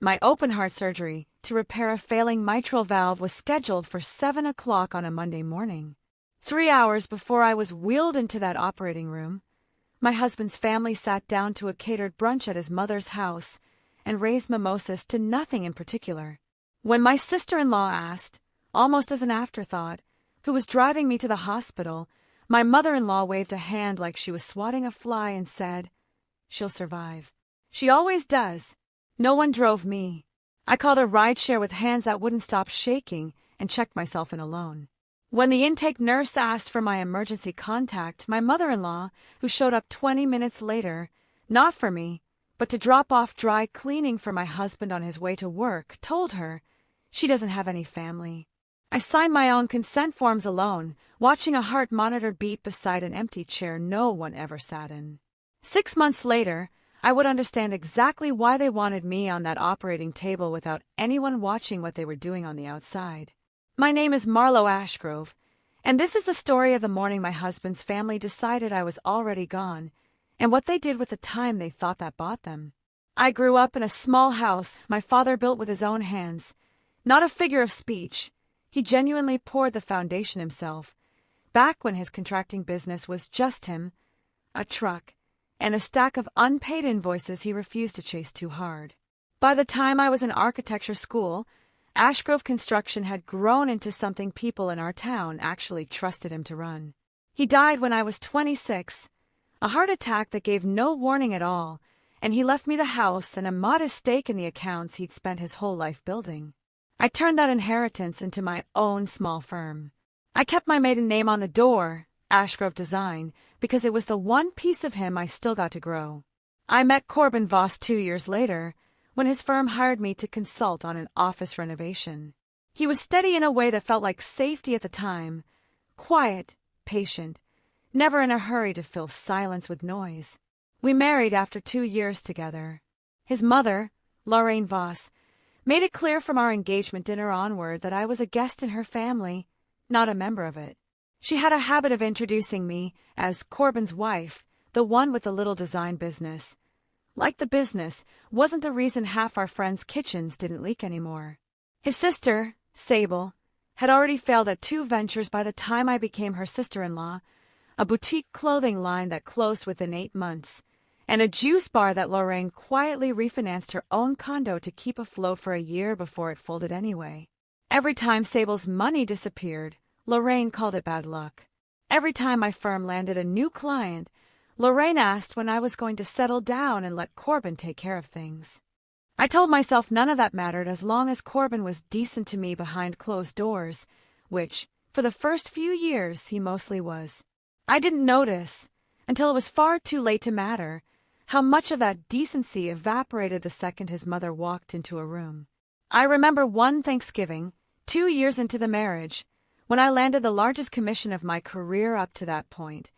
My open-heart surgery to repair a failing mitral valve was scheduled for 7 o'clock on a Monday morning. 3 hours before I was wheeled into that operating room, my husband's family sat down to a catered brunch at his mother's house and raised mimosas to nothing in particular. When my sister-in-law asked, almost as an afterthought, who was driving me to the hospital, my mother-in-law waved a hand like she was swatting a fly and said, "She'll survive. She always does." No one drove me. I called a rideshare with hands that wouldn't stop shaking and checked myself in alone. When the intake nurse asked for my emergency contact, my mother-in-law, who showed up 20 minutes later, not for me, but to drop off dry cleaning for my husband on his way to work, told her she doesn't have any family. I signed my own consent forms alone, watching a heart monitor beat beside an empty chair no one ever sat in. 6 months later, I would understand exactly why they wanted me on that operating table without anyone watching what they were doing on the outside. My name is Marlo Ashgrove, and this is the story of the morning my husband's family decided I was already gone, and what they did with the time they thought that bought them. I grew up in a small house my father built with his own hands. Not a figure of speech. He genuinely poured the foundation himself, back when his contracting business was just him, a truck, and a stack of unpaid invoices he refused to chase too hard. By the time I was in architecture school, Ashgrove Construction had grown into something people in our town actually trusted him to run. He died when I was 26, a heart attack that gave no warning at all, and he left me the house and a modest stake in the accounts he'd spent his whole life building. I turned that inheritance into my own small firm. I kept my maiden name on the door, Ashgrove Design, because it was the one piece of him I still got to grow. I met Corbin Voss 2 years later, when his firm hired me to consult on an office renovation. He was steady in a way that felt like safety at the time, quiet, patient, never in a hurry to fill silence with noise. We married after 2 years together. His mother, Lorraine Voss, made it clear from our engagement dinner onward that I was a guest in her family, not a member of it. She had a habit of introducing me as Corbin's wife, the one with the little design business. Like the business, wasn't the reason half our friends' kitchens didn't leak anymore. His sister, Sable, had already failed at 2 ventures by the time I became her sister-in-law, a boutique clothing line that closed within 8 months, and a juice bar that Lorraine quietly refinanced her own condo to keep afloat for a year before it folded anyway. Every time Sable's money disappeared, Lorraine called it bad luck. Every time my firm landed a new client, Lorraine asked when I was going to settle down and let Corbin take care of things. I told myself none of that mattered as long as Corbin was decent to me behind closed doors, which, for the first few years, he mostly was. I didn't notice, until it was far too late to matter, how much of that decency evaporated the second his mother walked into a room. I remember one Thanksgiving, 2 years into the marriage, when I landed the largest commission of my career up to that point,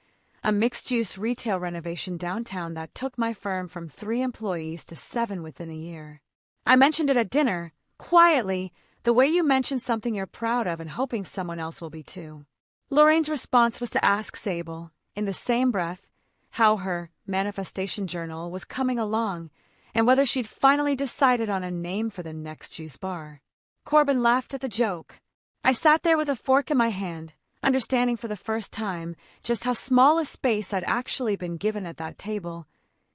a mixed-use retail renovation downtown that took my firm from 3 employees to 7 within a year. I mentioned it at dinner, quietly, the way you mention something you're proud of and hoping someone else will be too. Lorraine's response was to ask Sable, in the same breath, how her manifestation journal was coming along and whether she'd finally decided on a name for the next juice bar. Corbin laughed at the joke. I sat there with a fork in my hand, understanding for the first time just how small a space I'd actually been given at that table,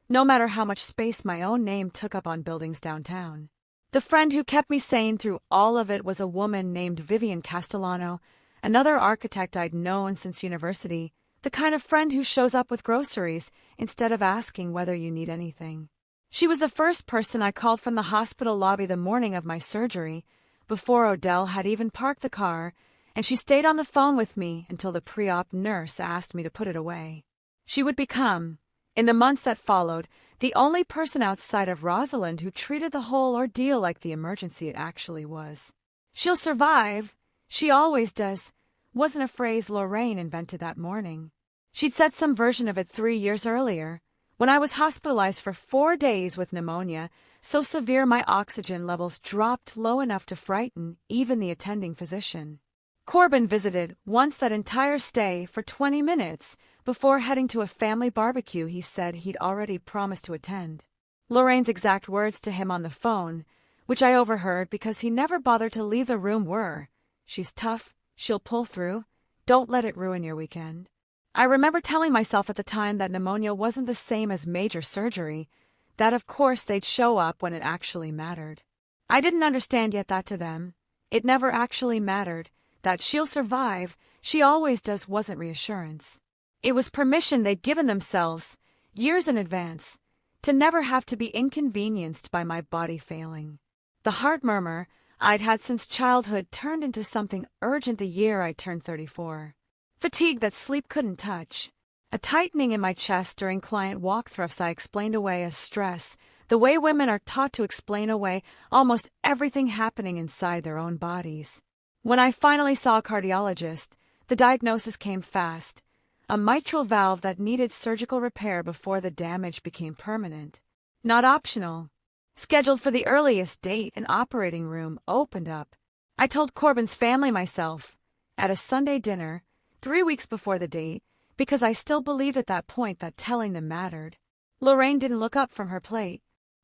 no matter how much space my own name took up on buildings downtown. The friend who kept me sane through all of it was a woman named Vivian Castellano, another architect I'd known since university, the kind of friend who shows up with groceries instead of asking whether you need anything. She was the first person I called from the hospital lobby the morning of my surgery, before Odell had even parked the car, and she stayed on the phone with me until the pre-op nurse asked me to put it away. She would become, in the months that followed, the only person outside of Rosalind who treated the whole ordeal like the emergency it actually was. "She'll survive. She always does," wasn't a phrase Lorraine invented that morning. She'd said some version of it 3 years earlier, when I was hospitalized for 4 days with pneumonia, so severe my oxygen levels dropped low enough to frighten even the attending physician. Corbin visited once that entire stay for 20 minutes before heading to a family barbecue he said he'd already promised to attend. Lorraine's exact words to him on the phone which I overheard because he never bothered to leave the room, were, "She's tough, she'll pull through, don't let it ruin your weekend." I remember telling myself at the time that pneumonia wasn't the same as major surgery, that of course they'd show up when it actually mattered. I didn't understand yet that to them, it never actually mattered, that "she'll survive, she always does" wasn't reassurance. It was permission they'd given themselves, years in advance, to never have to be inconvenienced by my body failing. The heart murmur I'd had since childhood turned into something urgent the year I turned 34. Fatigue that sleep couldn't touch. A tightening in my chest during client walkthroughs I explained away as stress, the way women are taught to explain away almost everything happening inside their own bodies. When I finally saw a cardiologist, the diagnosis came fast. A mitral valve that needed surgical repair before the damage became permanent. Not optional. Scheduled for the earliest date, an operating room opened up. I told Corbin's family myself, at a Sunday dinner, 3 weeks before the date, because I still believed at that point that telling them mattered. Lorraine didn't look up from her plate.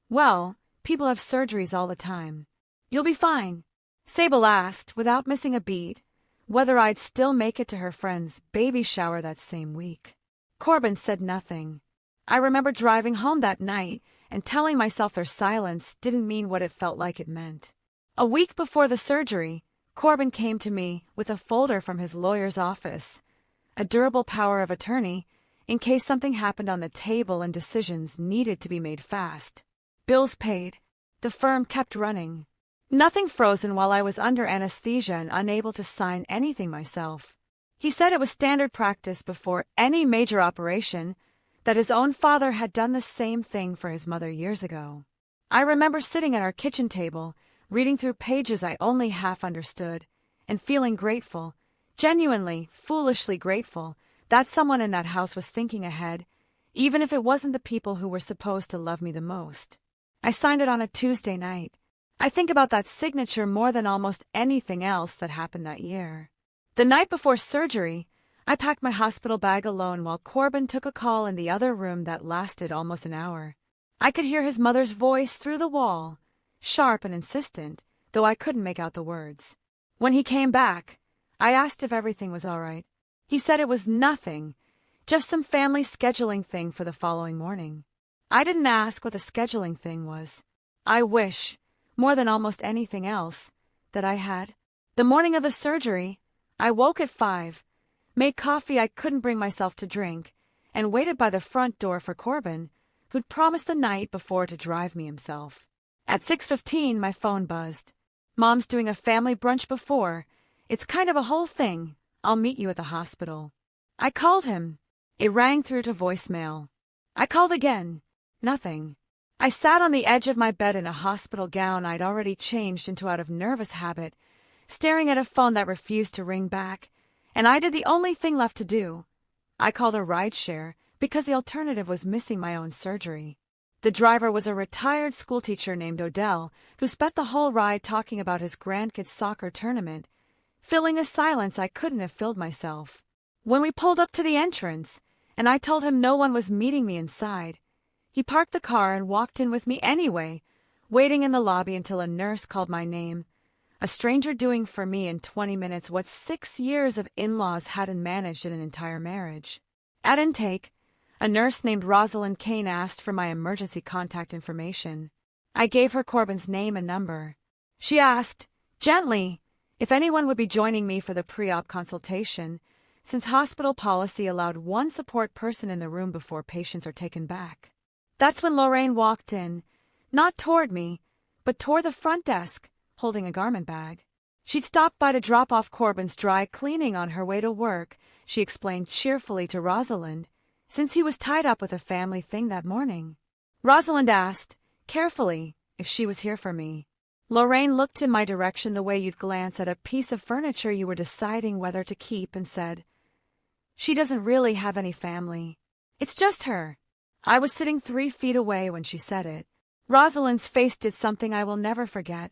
"Well, people have surgeries all the time. You'll be fine." Sable asked, without missing a beat, whether I'd still make it to her friend's baby shower that same week. Corbin said nothing. I remember driving home that night and telling myself their silence didn't mean what it felt like it meant. A week before the surgery, Corbin came to me with a folder from his lawyer's office, a durable power of attorney, in case something happened on the table and decisions needed to be made fast. Bills paid. The firm kept running. Nothing frozen while I was under anesthesia and unable to sign anything myself. He said it was standard practice before any major operation, that his own father had done the same thing for his mother years ago. I remember sitting at our kitchen table, reading through pages I only half understood, and feeling grateful, genuinely, foolishly grateful, that someone in that house was thinking ahead, even if it wasn't the people who were supposed to love me the most. I signed it on a Tuesday night. I think about that signature more than almost anything else that happened that year. The night before surgery, I packed my hospital bag alone while Corbin took a call in the other room that lasted almost an hour. I could hear his mother's voice through the wall, sharp and insistent, though I couldn't make out the words. When he came back, I asked if everything was all right. He said it was nothing, just some family scheduling thing for the following morning. I didn't ask what the scheduling thing was. I wish, more than almost anything else, that I had. The morning of the surgery, I woke at 5, made coffee I couldn't bring myself to drink, and waited by the front door for Corbin, who'd promised the night before to drive me himself. At 6:15, my phone buzzed. "Mom's doing a family brunch before. It's kind of a whole thing. I'll meet you at the hospital." I called him. It rang through to voicemail. I called again. Nothing. I sat on the edge of my bed in a hospital gown I'd already changed into out of nervous habit, staring at a phone that refused to ring back, and I did the only thing left to do. I called a rideshare because the alternative was missing my own surgery. The driver was a retired schoolteacher named Odell, who spent the whole ride talking about his grandkids' soccer tournament, filling a silence I couldn't have filled myself. When we pulled up to the entrance, and I told him no one was meeting me inside, he parked the car and walked in with me anyway, waiting in the lobby until a nurse called my name, a stranger doing for me in 20 minutes what 6 years of in-laws hadn't managed in an entire marriage. At intake, a nurse named Rosalind Kane asked for my emergency contact information. I gave her Corbin's name and number. She asked, gently, if anyone would be joining me for the pre-op consultation, since hospital policy allowed one support person in the room before patients are taken back. That's when Lorraine walked in, not toward me, but toward the front desk, holding a garment bag. She'd stopped by to drop off Corbin's dry cleaning on her way to work, she explained cheerfully to Rosalind, since he was tied up with a family thing that morning. Rosalind asked, carefully, if she was here for me. Lorraine looked in my direction the way you'd glance at a piece of furniture you were deciding whether to keep and said, "She doesn't really have any family. It's just her." I was sitting 3 feet away when she said it. Rosalind's face did something I will never forget.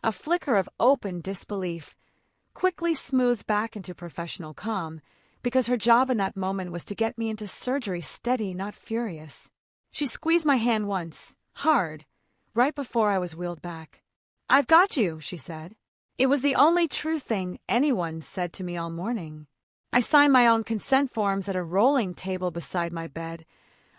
A flicker of open disbelief, quickly smoothed back into professional calm, because her job in that moment was to get me into surgery steady, not furious. She squeezed my hand once, hard, right before I was wheeled back. "I've got you," she said. It was the only true thing anyone said to me all morning. I signed my own consent forms at a rolling table beside my bed,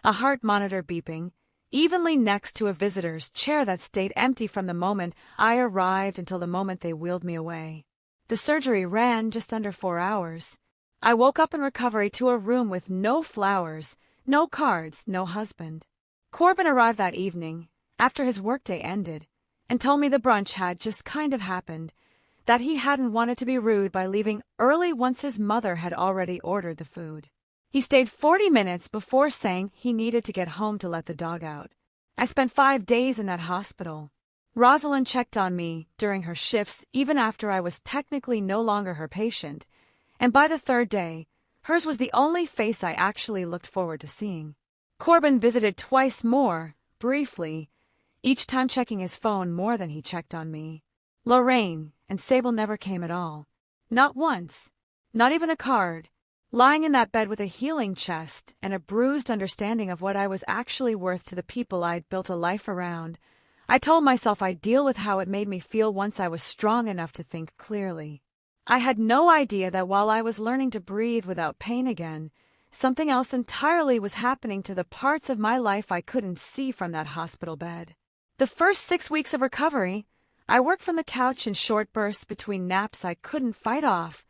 a heart monitor beeping, evenly next to a visitor's chair that stayed empty from the moment I arrived until the moment they wheeled me away. The surgery ran just under 4 hours. I woke up in recovery to a room with no flowers, no cards, no husband. Corbin arrived that evening, after his workday ended, and told me the brunch had just kind of happened, that he hadn't wanted to be rude by leaving early once his mother had already ordered the food. He stayed 40 minutes before saying he needed to get home to let the dog out. I spent 5 days in that hospital. Rosalind checked on me during her shifts even after I was technically no longer her patient, and by the 3rd day, hers was the only face I actually looked forward to seeing. Corbin visited twice more, briefly, each time checking his phone more than he checked on me. Lorraine and Sable never came at all. Not once. Not even a card. Lying in that bed with a healing chest and a bruised understanding of what I was actually worth to the people I'd built a life around, I told myself I'd deal with how it made me feel once I was strong enough to think clearly. I had no idea that while I was learning to breathe without pain again, something else entirely was happening to the parts of my life I couldn't see from that hospital bed. The first 6 weeks of recovery, I worked from the couch in short bursts between naps I couldn't fight off,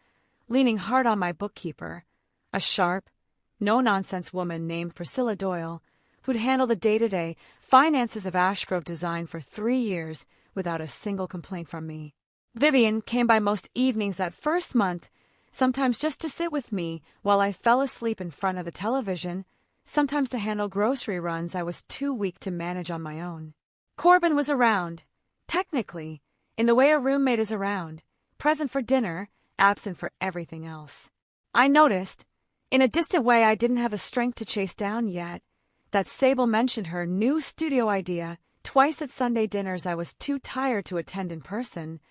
leaning hard on my bookkeeper, a sharp, no-nonsense woman named Priscilla Doyle, who'd handled the day-to-day finances of Ashgrove Design for 3 years without a single complaint from me. Vivian came by most evenings that first month, sometimes just to sit with me while I fell asleep in front of the television, sometimes to handle grocery runs I was too weak to manage on my own. Corbin was around, technically, in the way a roommate is around, present for dinner, absent for everything else. I noticed, in a distant way I didn't have the strength to chase down yet, that Sable mentioned her new studio idea twice at Sunday dinners I was too tired to attend in person,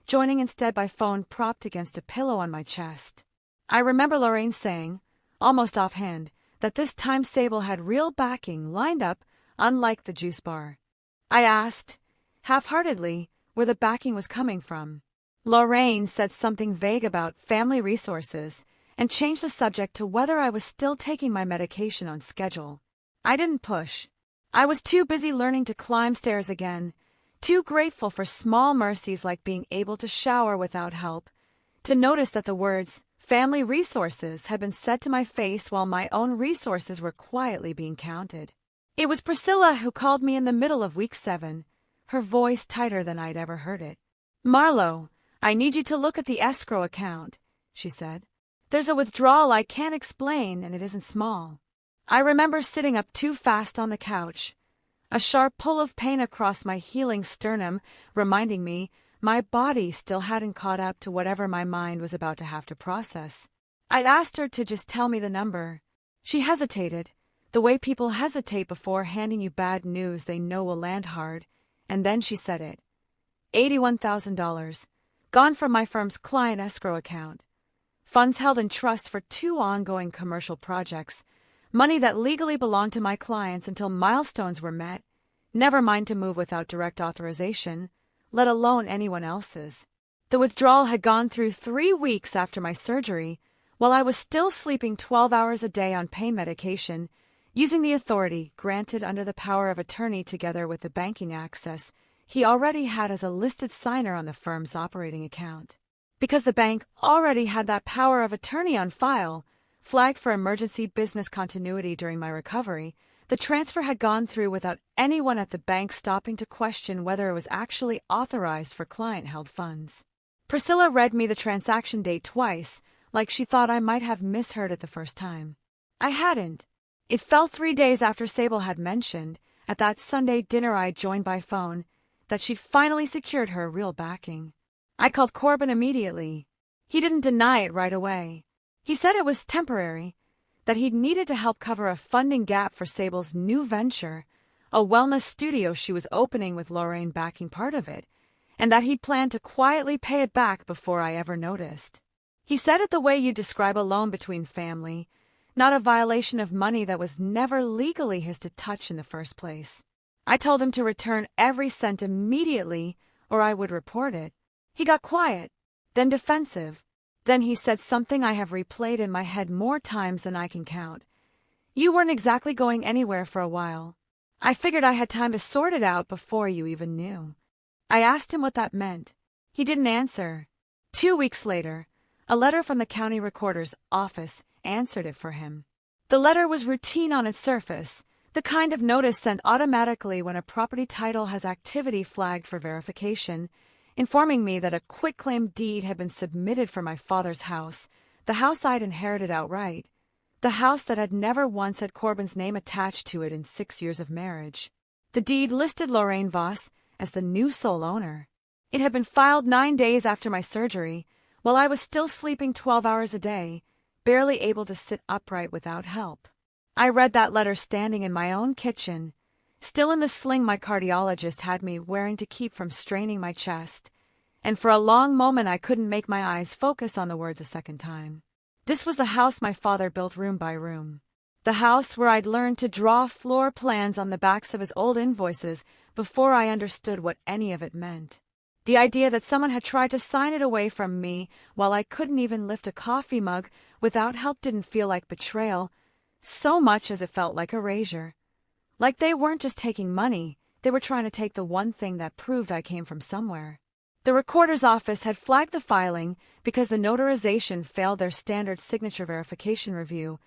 joining instead by phone propped against a pillow on my chest. I remember Lorraine saying, almost offhand, that this time Sable had real backing lined up, unlike the juice bar. I asked, half-heartedly, where the backing was coming from. Lorraine said something vague about family resources and changed the subject to whether I was still taking my medication on schedule. I didn't push. I was too busy learning to climb stairs again, too grateful for small mercies like being able to shower without help, to notice that the words family resources had been said to my face while my own resources were quietly being counted. It was Priscilla who called me in the middle of week 7, her voice tighter than I'd ever heard it. "Marlo, I need you to look at the escrow account," she said. "There's a withdrawal I can't explain, and it isn't small." I remember sitting up too fast on the couch, a sharp pull of pain across my healing sternum reminding me my body still hadn't caught up to whatever my mind was about to have to process. I'd asked her to just tell me the number. She hesitated, the way people hesitate before handing you bad news they know will land hard, and then she said it. $81,000, gone from my firm's client escrow account. Funds held in trust for 2 ongoing commercial projects, money that legally belonged to my clients until milestones were met, never mind to move without direct authorization, let alone anyone else's. The withdrawal had gone through 3 weeks after my surgery, while I was still sleeping 12 hours a day on pain medication, using the authority granted under the power of attorney together with the banking access he already had as a listed signer on the firm's operating account. Because the bank already had that power of attorney on file, flagged for emergency business continuity during my recovery, the transfer had gone through without anyone at the bank stopping to question whether it was actually authorized for client-held funds. Priscilla read me the transaction date twice, like she thought I might have misheard it the first time. I hadn't. It fell 3 days after Sable had mentioned, at that Sunday dinner I joined by phone, that she'd finally secured her real backing. I called Corbin immediately. He didn't deny it right away. He said it was temporary, that he'd needed to help cover a funding gap for Sable's new venture, a wellness studio she was opening with Lorraine backing part of it, and that he'd planned to quietly pay it back before I ever noticed. He said it the way you describe a loan between family, not a violation of money that was never legally his to touch in the first place. I told him to return every cent immediately or I would report it. He got quiet, then defensive. Then he said something I have replayed in my head more times than I can count. You weren't exactly going anywhere for a while. I figured I had time to sort it out before you even knew. I asked him what that meant. He didn't answer. 2 weeks later, a letter from the county recorder's office answered it for him. The letter was routine on its surface, the kind of notice sent automatically when a property title has activity flagged for verification, informing me that a quitclaim deed had been submitted for my father's house, the house I'd inherited outright, the house that had never once had Corbin's name attached to it in 6 years of marriage. The deed listed Lorraine Voss as the new sole owner. It had been filed 9 days after my surgery, while I was still sleeping 12 hours a day, barely able to sit upright without help. I read that letter standing in my own kitchen, still in the sling my cardiologist had me wearing to keep from straining my chest, and for a long moment I couldn't make my eyes focus on the words a second time. This was the house my father built room by room. The house where I'd learned to draw floor plans on the backs of his old invoices before I understood what any of it meant. The idea that someone had tried to sign it away from me while I couldn't even lift a coffee mug without help didn't feel like betrayal, so much as it felt like erasure. Like they weren't just taking money, they were trying to take the one thing that proved I came from somewhere. The recorder's office had flagged the filing because the notarization failed their standard signature verification review,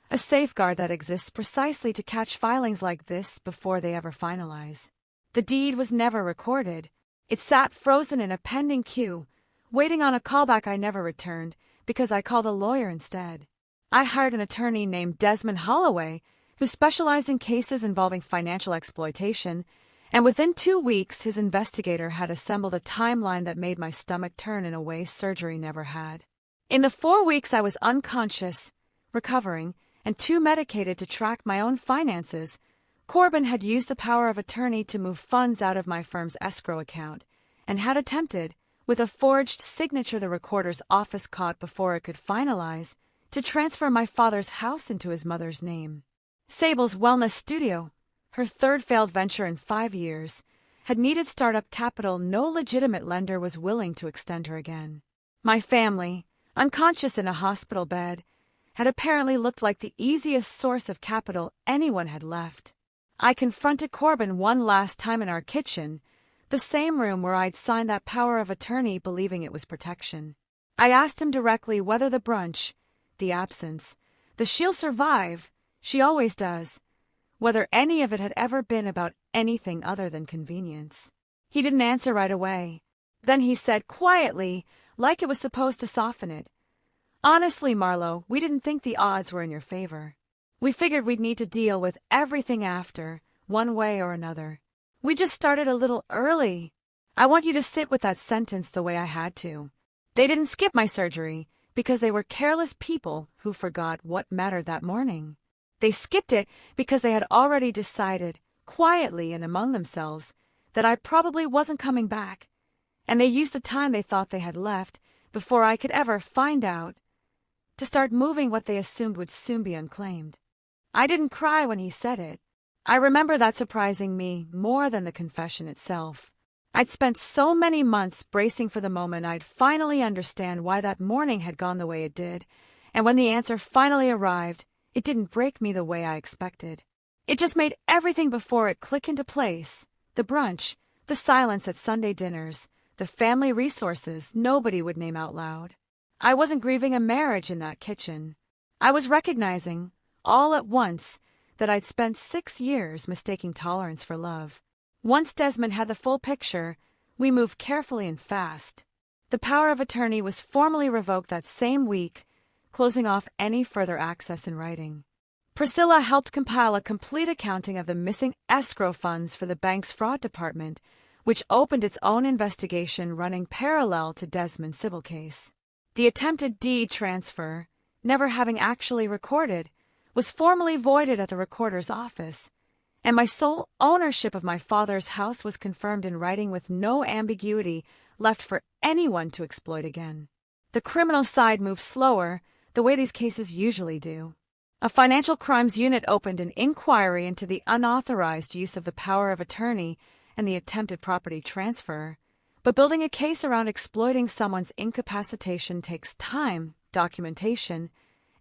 a safeguard that exists precisely to catch filings like this before they ever finalize. The deed was never recorded. It sat frozen in a pending queue, waiting on a callback I never returned because I called a lawyer instead. I hired an attorney named Desmond Holloway, who specialized in cases involving financial exploitation, and within 2 weeks his investigator had assembled a timeline that made my stomach turn in a way surgery never had. In the 4 weeks I was unconscious, recovering, and too medicated to track my own finances, Corbin had used the power of attorney to move funds out of my firm's escrow account, and had attempted, with a forged signature the recorder's office caught before it could finalize, to transfer my father's house into his mother's name. Sable's wellness studio, her third failed venture in 5 years, had needed startup capital no legitimate lender was willing to extend her again. My family, unconscious in a hospital bed, had apparently looked like the easiest source of capital anyone had left. I confronted Corbin one last time in our kitchen, the same room where I'd signed that power of attorney believing it was protection. I asked him directly whether the brunch, the absence, the she'll survive, she always does, whether any of it had ever been about anything other than convenience. He didn't answer right away. Then he said quietly, like it was supposed to soften it, "Honestly, Marlo, we didn't think the odds were in your favor. We figured we'd need to deal with everything after, one way or another. We just started a little early. I want you to sit with that sentence the way I had to. They didn't skip my surgery because they were careless people who forgot what mattered that morning. They skipped it because they had already decided, quietly and among themselves, that I probably wasn't coming back, and they used the time they thought they had left, before I could ever find out, to start moving what they assumed would soon be unclaimed." I didn't cry when he said it. I remember that surprising me more than the confession itself. I'd spent so many months bracing for the moment I'd finally understand why that morning had gone the way it did, and when the answer finally arrived, it didn't break me the way I expected. It just made everything before it click into place. The brunch, the silence at Sunday dinners, the family resources nobody would name out loud. I wasn't grieving a marriage in that kitchen. I was recognizing, all at once, that I'd spent 6 years mistaking tolerance for love. Once Desmond had the full picture, we moved carefully and fast. The power of attorney was formally revoked that same week, closing off any further access in writing. Priscilla helped compile a complete accounting of the missing escrow funds for the bank's fraud department, which opened its own investigation running parallel to Desmond's civil case. The attempted deed transfer, never having actually recorded, was formally voided at the recorder's office, and my sole ownership of my father's house was confirmed in writing with no ambiguity left for anyone to exploit again. The criminal side moved slower, the way these cases usually do. A financial crimes unit opened an inquiry into the unauthorized use of the power of attorney and the attempted property transfer, But building a case around exploiting someone's incapacitation takes time, documentation,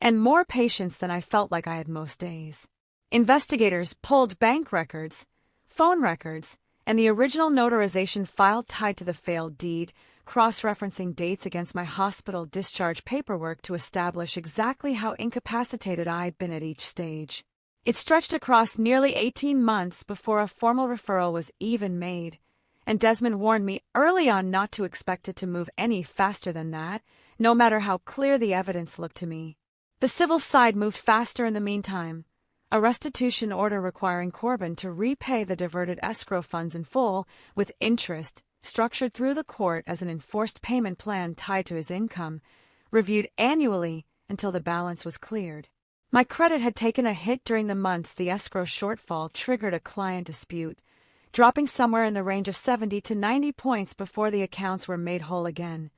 and more patience than I felt like I had most days. Investigators pulled bank records, phone records, and the original notarization file tied to the failed deed, cross-referencing dates against my hospital discharge paperwork to establish exactly how incapacitated I'd been at each stage. It stretched across nearly 18 months before a formal referral was even made, and Desmond warned me early on not to expect it to move any faster than that, no matter how clear the evidence looked to me. The civil side moved faster in the meantime. A restitution order requiring Corbin to repay the diverted escrow funds in full, with interest, structured through the court as an enforced payment plan tied to his income, reviewed annually until the balance was cleared. My credit had taken a hit during the months the escrow shortfall triggered a client dispute, dropping somewhere in the range of 70 to 90 points before the accounts were made whole again,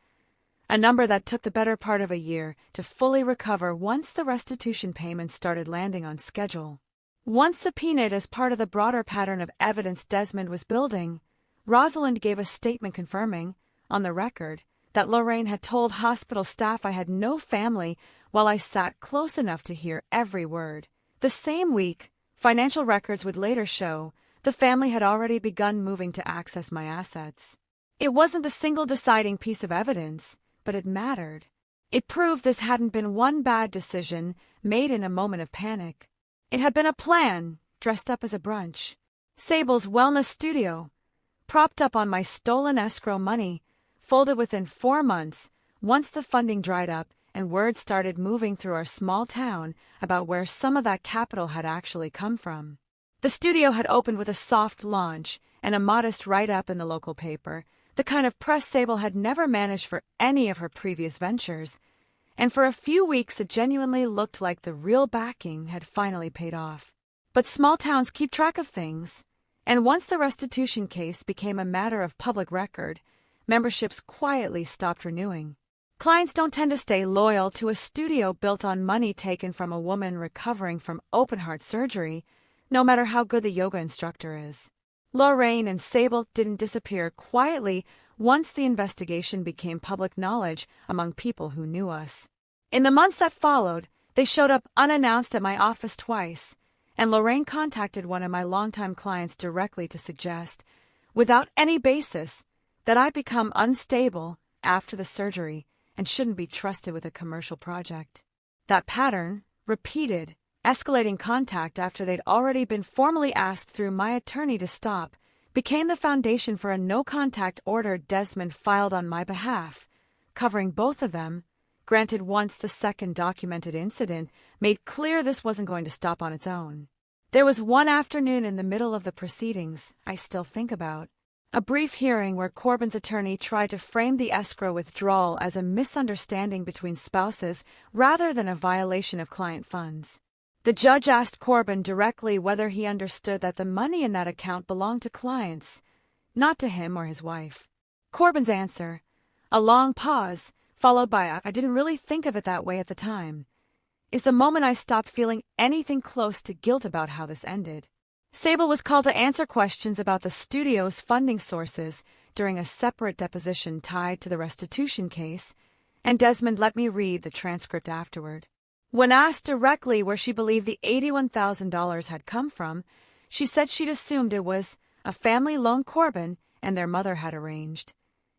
a number that took the better part of a year to fully recover once the restitution payments started landing on schedule. Once subpoenaed as part of the broader pattern of evidence Desmond was building, Rosalind gave a statement confirming, on the record, that Lorraine had told hospital staff I had no family while I sat close enough to hear every word. The same week, financial records would later show the family had already begun moving to access my assets. It wasn't the single deciding piece of evidence, but it mattered. It proved this hadn't been one bad decision made in a moment of panic. It had been a plan, dressed up as a brunch. Sable's wellness studio, propped up on my stolen escrow money, folded within 4 months, once the funding dried up and word started moving through our small town about where some of that capital had actually come from. The studio had opened with a soft launch and a modest write-up in the local paper, the kind of press Sable had never managed for any of her previous ventures, and for a few weeks it genuinely looked like the real backing had finally paid off. But small towns keep track of things, and once the restitution case became a matter of public record, memberships quietly stopped renewing. Clients don't tend to stay loyal to a studio built on money taken from a woman recovering from open-heart surgery, no matter how good the yoga instructor is. Lorraine and Sable didn't disappear quietly once the investigation became public knowledge among people who knew us. In the months that followed, they showed up unannounced at my office twice, and Lorraine contacted one of my longtime clients directly to suggest, without any basis, that I'd become unstable after the surgery and shouldn't be trusted with a commercial project. That pattern, repeated, escalating contact after they'd already been formally asked through my attorney to stop, became the foundation for a no-contact order Desmond filed on my behalf, covering both of them. Granted, once the second documented incident made clear this wasn't going to stop on its own. There was one afternoon in the middle of the proceedings I still think about. A brief hearing where Corbin's attorney tried to frame the escrow withdrawal as a misunderstanding between spouses rather than a violation of client funds. The judge asked Corbin directly whether he understood that the money in that account belonged to clients, not to him or his wife. Corbin's answer, a long pause, followed by a "I didn't really think of it that way at the time," is the moment I stopped feeling anything close to guilt about how this ended. Sable was called to answer questions about the studio's funding sources during a separate deposition tied to the restitution case, and Desmond let me read the transcript afterward. When asked directly where she believed the $81,000 had come from, she said she'd assumed it was a family loan Corbin and their mother had arranged,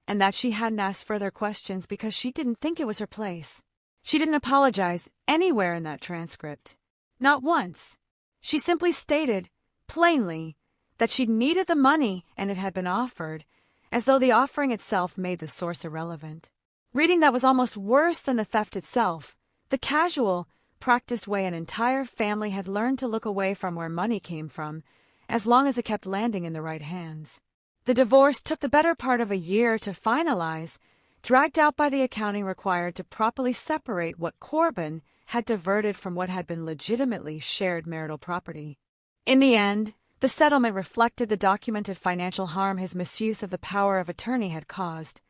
and that she hadn't asked further questions because she didn't think it was her place. She didn't apologize anywhere in that transcript. Not once. She simply stated, plainly, that she'd needed the money and it had been offered, as though the offering itself made the source irrelevant. Reading that was almost worse than the theft itself, the casual, practiced way an entire family had learned to look away from where money came from, as long as it kept landing in the right hands. The divorce took the better part of a year to finalize, dragged out by the accounting required to properly separate what Corbin had diverted from what had been legitimately shared marital property. In the end, the settlement reflected the documented financial harm his misuse of the power of attorney had caused,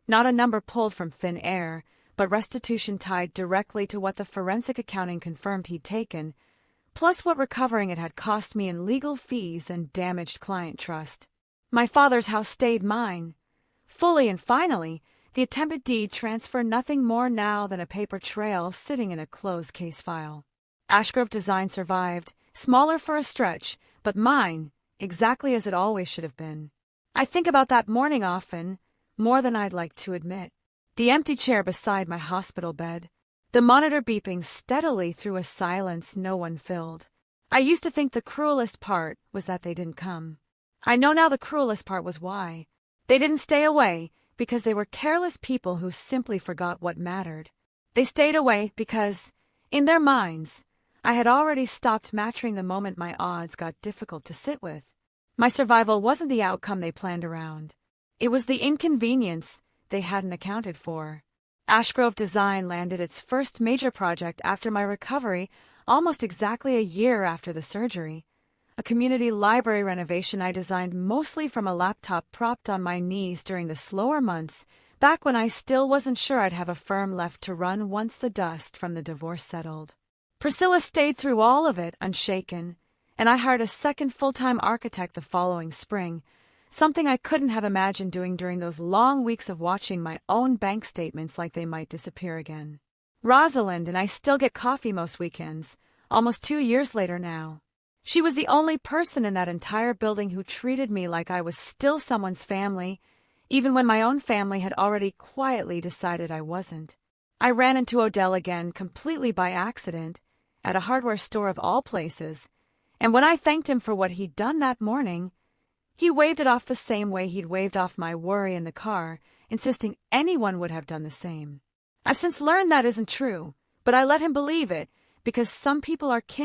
not a number pulled from thin air, but restitution tied directly to what the forensic accounting confirmed he'd taken, plus what recovering it had cost me in legal fees and damaged client trust. My father's house stayed mine, fully and finally, the attempted deed transfer nothing more now than a paper trail sitting in a closed case file. Ashgrove Design survived, smaller for a stretch, but mine, exactly as it always should have been. I think about that morning often, more than I'd like to admit. The empty chair beside my hospital bed, the monitor beeping steadily through a silence no one filled. I used to think the cruelest part was that they didn't come. I know now the cruelest part was why. They didn't stay away because they were careless people who simply forgot what mattered. They stayed away because, in their minds, I had already stopped matching the moment my odds got difficult to sit with. My survival wasn't the outcome they planned around. It was the inconvenience they hadn't accounted for. Ashgrove Design landed its first major project after my recovery, almost exactly a year after the surgery. A community library renovation I designed mostly from a laptop propped on my knees during the slower months, back when I still wasn't sure I'd have a firm left to run once the dust from the divorce settled. Priscilla stayed through all of it unshaken, and I hired a second full-time architect the following spring, something I couldn't have imagined doing during those long weeks of watching my own bank statements like they might disappear again. Rosalind and I still get coffee most weekends, almost 2 years later now. She was the only person in that entire building who treated me like I was still someone's family, even when my own family had already quietly decided I wasn't. I ran into Odell again completely by accident, at a hardware store of all places, and when I thanked him for what he'd done that morning, he waved it off the same way he'd waved off my worry in the car, insisting anyone would have done the same. I've since learned that isn't true, but I let him believe it because some people are kin